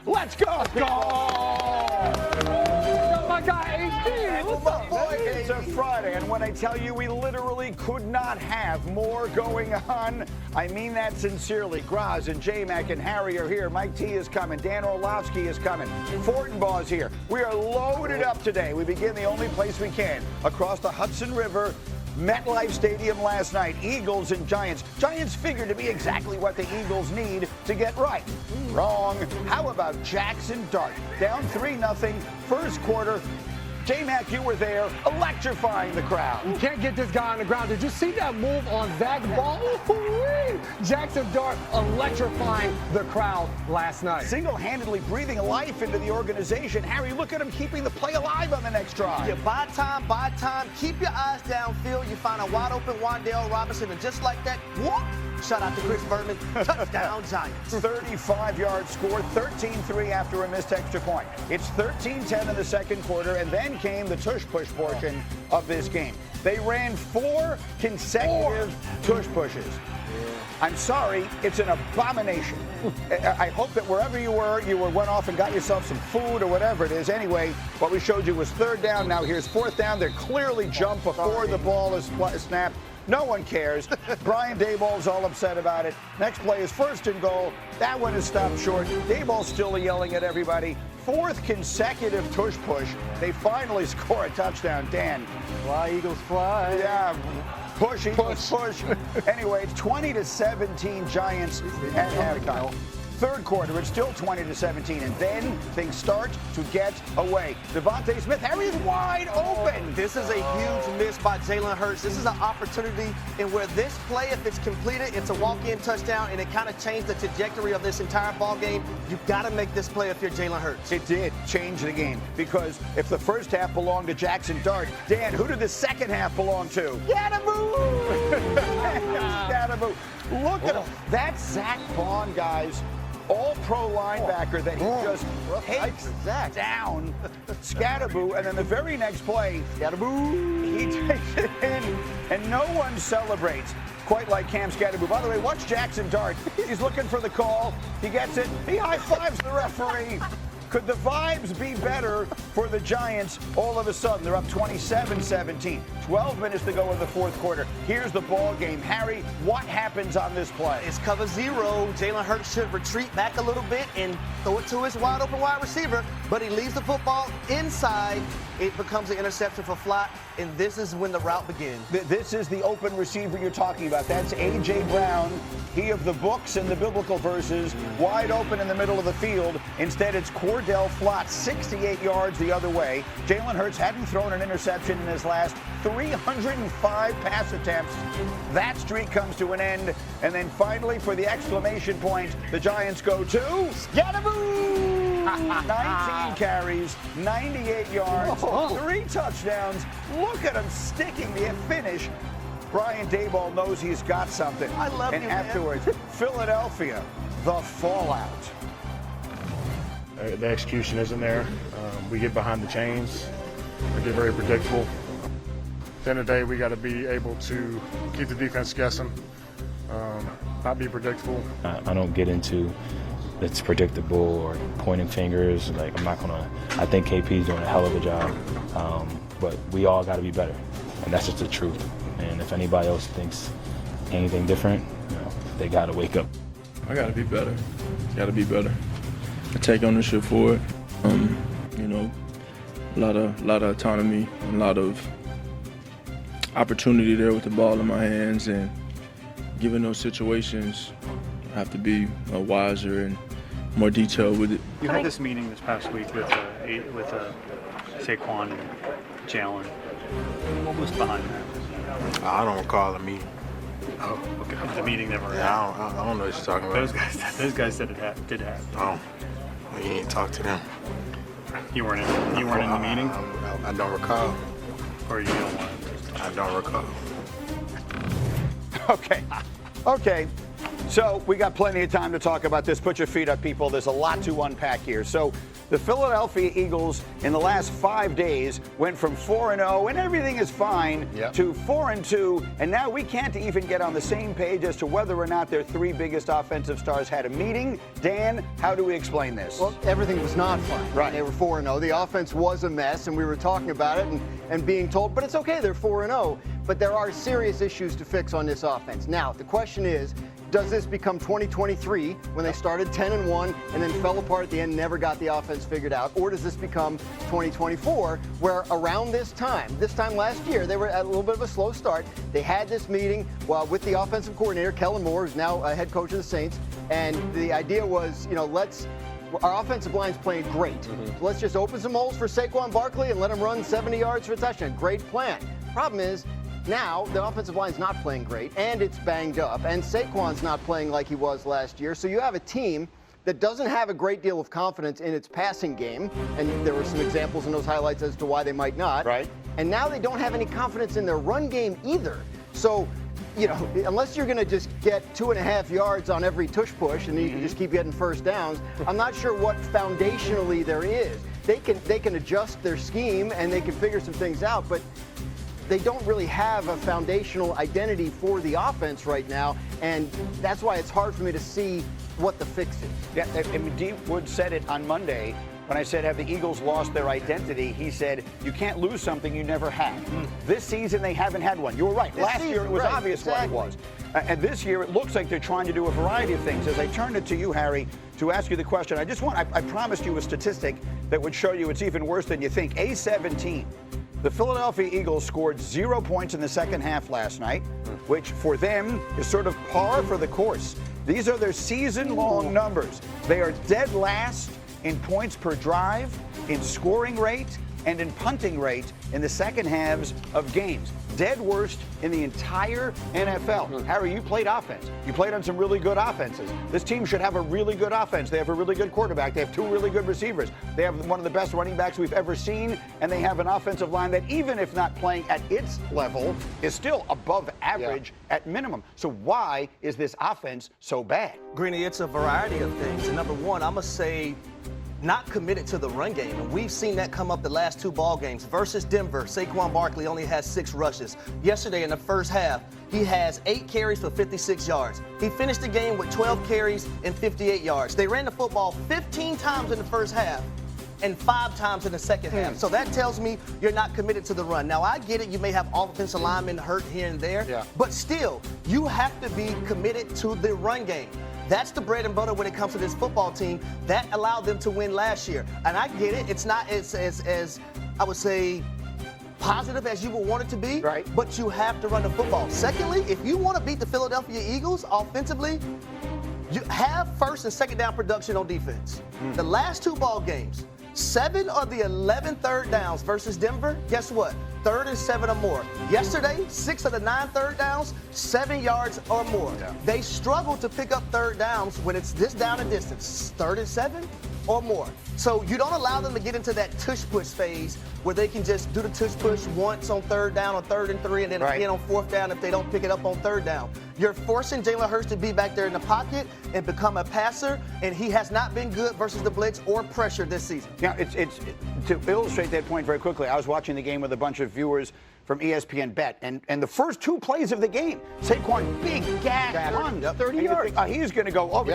Let's go! Let's go! Oh my God, AD! What's up, boy? It's a Friday, and when I tell you we literally could not have more going on, I mean that sincerely. Graz and J-Mac and Harry are here. Mike T is coming. Dan Orlovsky is coming. Fortenbaugh's here. We are loaded up today. We begin the only place we can, across the Hudson River, MetLife Stadium last night. Eagles and Giants. Giants figured to be exactly what the Eagles need to get right. Wrong. How about Jaxson Dart? Down 3-0, first quarter. J-Mac, you were there, electrifying the crowd. You can't get this guy on the ground. Did you see that move on Zach Ball? Ooh-wee. Jaxson Dart electrifying the crowd last night. Single-handedly breathing life into the organization. Harry, look at him keeping the play alive on the next drive. You buy time. Keep your eyes downfield. You find a wide-open Wan'Dale Robinson, and just like that, whoop! Shout out to Chris Berman. Touchdown, Giants. 35-yard score, 13-3 after a missed extra point. It's 13-10 in the second quarter, and then came the tush-push portion of this game. They ran 4 consecutive tush-pushes. I'm sorry, it's an abomination. I hope that wherever you went off and got yourself some food or whatever it is. Anyway, what we showed you was third down. Now here's fourth down. They're clearly jumped before the ball is snapped. No one cares. Brian Daboll's all upset about it. Next play is first and goal. That one is stopped short. Daboll's still yelling at everybody. 4th consecutive tush push. They finally score a touchdown. Dan. Fly, Eagles, fly. Yeah. Push. Anyway, it's 20-17 Giants at halftime. Third quarter, it's still 20-17, and then things start to get away. Devontae Smith, Harry is wide open. This is a huge miss by Jalen Hurts. This is an opportunity in where this play, if it's completed, it's a walk-in touchdown, and it kind of changed the trajectory of this entire ball game. You've got to make this play if you're Jalen Hurts. It did change the game, because if the first half belonged to Jaxson Dart, Dan, who did the second half belong to? Scatterboo! Scatterboo. Look at him. That's Zach Bond, guys. All-pro linebacker that he just takes down. Scatterboo, and then the very next play, Scatterboo, he takes it in, and no one celebrates quite like Cam Scatterboo. By the way, watch Jaxson Dart. He's looking for the call. He gets it. He high-fives the referee. Could the vibes be better for the Giants all of a sudden? They're up 27-17. 12 minutes to go in the fourth quarter. Here's the ball game. Harry, what happens on this play? It's cover 0. Jalen Hurts should retreat back a little bit and throw it to his wide open wide receiver, but he leaves the football inside. It becomes an interception for Flat, and this is when the route begins. This is the open receiver you're talking about. That's A.J. Brown, he of the books and the biblical verses, wide open in the middle of the field. Instead, it's Cordell Flott, 68 yards the other way. Jalen Hurts hadn't thrown an interception in his last 305 pass attempts. That streak comes to an end. And then finally, for the exclamation point, the Giants go to Scatterboo! 19 carries, 98 yards, 3 touchdowns. Look at him sticking the finish. Brian Daboll knows he's got something. I love and you, afterwards, Philadelphia, the fallout. The execution isn't there. We get behind the chains. We get very predictable. At the end of the day, we got to be able to keep the defense guessing, not be predictable. I don't get into it's predictable or pointing fingers. Like, I'm not gonna. I think KP's doing a hell of a job, but we all got to be better, and that's just the truth. And if anybody else thinks anything different, they got to wake up. I got to be better. Got to be better. I take ownership for it. A lot of autonomy, a lot of opportunity there with the ball in my hands, and given those situations, I have to be wiser and more detailed with it. You had this meeting this past week with Saquon and Jalen. What was behind that? I don't recall a meeting. Oh, okay. The meeting never happened. Yeah, I don't know what you're talking about. Those guys said it did happen. Oh, well, you ain't talked to them. You weren't in the meeting? I don't recall. Or you don't want to? I don't recall. Okay. So we got plenty of time to talk about this. Put your feet up, people. There's a lot to unpack here. So the Philadelphia Eagles in the last 5 days went from 4-0 and everything is fine to 4-2, and now we can't even get on the same page as to whether or not their three biggest offensive stars had a meeting. Dan, how do we explain this? Well, everything was not fine. Right. They were 4-0. The offense was a mess, and we were talking about it and being told, but it's okay, they're 4-0. But there are serious issues to fix on this offense. Now, the question is, does this become 2023 when they started 10-1 and then fell apart at the end, never got the offense figured out? Or does this become 2024 where around this time last year, they were at a little bit of a slow start. They had this meeting with the offensive coordinator, Kellen Moore, who's now head coach of the Saints. And the idea was, our offensive line's playing great. So let's just open some holes for Saquon Barkley and let him run 70 yards for a touchdown. Great plan. Problem is, now the offensive line's not playing great, and it's banged up, and Saquon's not playing like he was last year. So you have a team that doesn't have a great deal of confidence in its passing game, and there were some examples in those highlights as to why they might not. Right. And now they don't have any confidence in their run game either. So, unless you're going to just get 2.5 yards on every tush push and you can just keep getting first downs, I'm not sure what foundationally there is. They can adjust their scheme and they can figure some things out, but they don't really have a foundational identity for the offense right now, and that's why it's hard for me to see what the fix is. Yeah, and Deep Woods said it on Monday when I said, have the Eagles lost their identity? He said, you can't lose something you never had. This season, they haven't had one. You were right. Last year, it was obvious what it was. And this year, it looks like they're trying to do a variety of things. As I turn it to you, Harry, to ask you the question, I promised you a statistic that would show you it's even worse than you think. A17. The Philadelphia Eagles scored 0 points in the second half last night, which for them is sort of par for the course. These are their season-long numbers. They are dead last in points per drive, in scoring rate, and in punting rate in the second halves of games. Dead worst in the entire NFL. Harry, you played offense. You played on some really good offenses. This team should have a really good offense. They have a really good quarterback. They have two really good receivers. They have one of the best running backs we've ever seen, and they have an offensive line that, even if not playing at its level, is still above average at minimum. So why is this offense so bad? Greeny, it's a variety of things. And number one, I'm going to say not committed to the run game. And we've seen that come up the last two ball games. Versus Denver, Saquon Barkley only has 6 rushes. Yesterday in the first half, he has 8 carries for 56 yards. He finished the game with 12 carries and 58 yards. They ran the football 15 times in the first half and 5 times in the second half. So that tells me you're not committed to the run. Now, I get it. You may have offensive linemen hurt here and there. But still, you have to be committed to the run game. That's the bread and butter when it comes to this football team. That allowed them to win last year. And I get it. It's not as I would say, positive as you would want it to be. Right. But you have to run the football. Secondly, if you want to beat the Philadelphia Eagles offensively, you have first and second down production on defense. The last 2 ball games, 7 of the 11 third downs versus Denver, guess what? 3rd and 7 or more. Yesterday, 6 of the 9 third downs, 7 yards or more. They struggle to pick up third downs when it's this down and distance, 3rd and 7 or more. So you don't allow them to get into that tush push phase where they can just do the tush push once on 3rd down, on 3rd and 3, and then again on 4th down if they don't pick it up on 3rd down. You're forcing Jalen Hurts to be back there in the pocket and become a passer, and he has not been good versus the blitz or pressure this season. Now, it's to illustrate that point very quickly, I was watching the game with a bunch of viewers from ESPN Bet, and the first 2 plays of the game, Saquon, big gash run, 30 yards. He's going to go over.